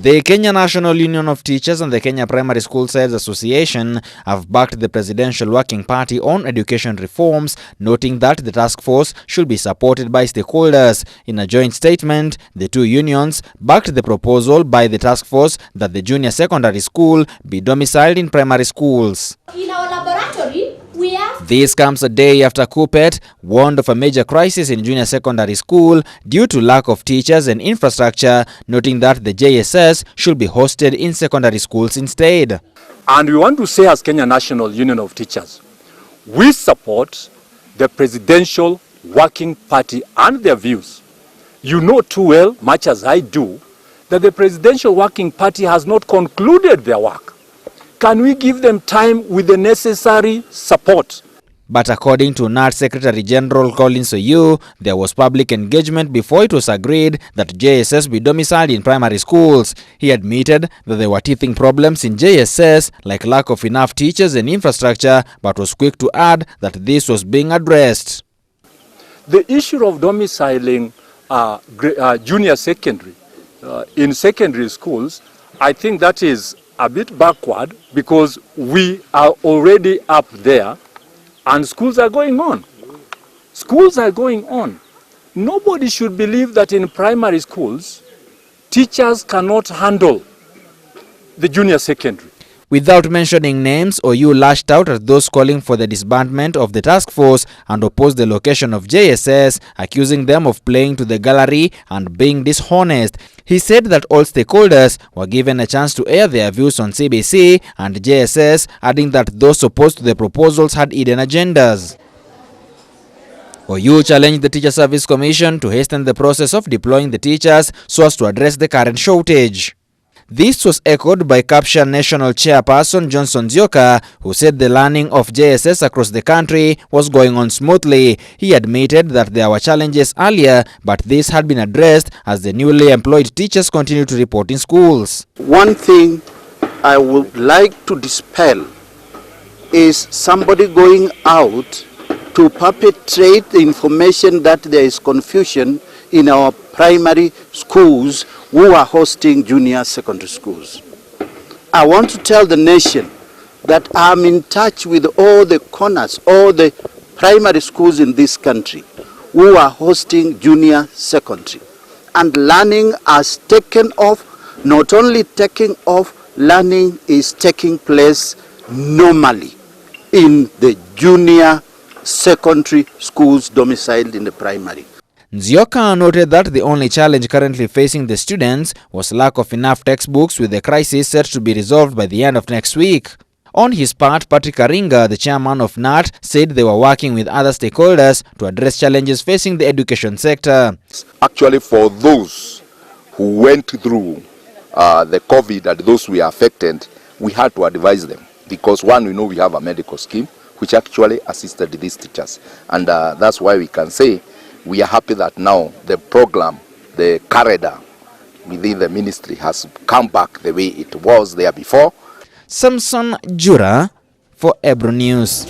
The Kenya National Union of Teachers and the Kenya Primary School Sides Association have backed the Presidential Working Party on education reforms, noting that the task force should be supported by stakeholders. In a joint statement, the two unions backed the proposal by the task force that the junior secondary school be domiciled in primary schools. In our laboratory, we have... This comes a day after Kuppet warned of a major crisis in junior secondary school due to lack of teachers and infrastructure, noting that the JSS should be hosted in secondary schools instead. And we want to say as Kenya National Union of Teachers, we support the Presidential Working Party and their views. You know too well, much as I do, that the Presidential Working Party has not concluded their work. Can we give them time with the necessary support? But according to Knut Secretary General Collins Oyu, there was public engagement before it was agreed that JSS be domiciled in primary schools. He admitted that there were teething problems in JSS, like lack of enough teachers and infrastructure, but was quick to add that this was being addressed. The issue of domiciling junior secondary in secondary schools, I think that is a bit backward because we are already up there and schools are going on. Schools are going on. Nobody should believe that in primary schools, teachers cannot handle the junior secondary. Without mentioning names, Oyu lashed out at those calling for the disbandment of the task force and opposed the location of JSS, accusing them of playing to the gallery and being dishonest. He said that all stakeholders were given a chance to air their views on CBC and JSS, adding that those opposed to the proposals had hidden agendas. Oyu challenged the Teacher Service Commission to hasten the process of deploying the teachers so as to address the current shortage. This was echoed by KEPSHA National Chairperson Johnson Zioka, who said the learning of JSS across the country was going on smoothly. He admitted that there were challenges earlier, but this had been addressed as the newly employed teachers continue to report in schools. One thing I would like to dispel is somebody going out to perpetrate the information that there is confusion in our primary schools who are hosting junior secondary schools. I want to tell the nation that I'm in touch with all the corners, all the primary schools in this country who are hosting junior secondary. And learning has taken off. Not only taking off, learning is taking place normally in the junior secondary schools domiciled in the primary. Zioka noted that the only challenge currently facing the students was lack of enough textbooks, with the crisis set to be resolved by the end of next week. On his part, Patrick Aringa, the chairman of NAT, said they were working with other stakeholders to address challenges facing the education sector. Actually, for those who went through the COVID and those who were affected, we had to advise them because one, we know we have a medical scheme which actually assisted these teachers, and that's why we can say we are happy that now the program, the corridor within the ministry has come back the way it was there before. Samson Jura for Ebro News.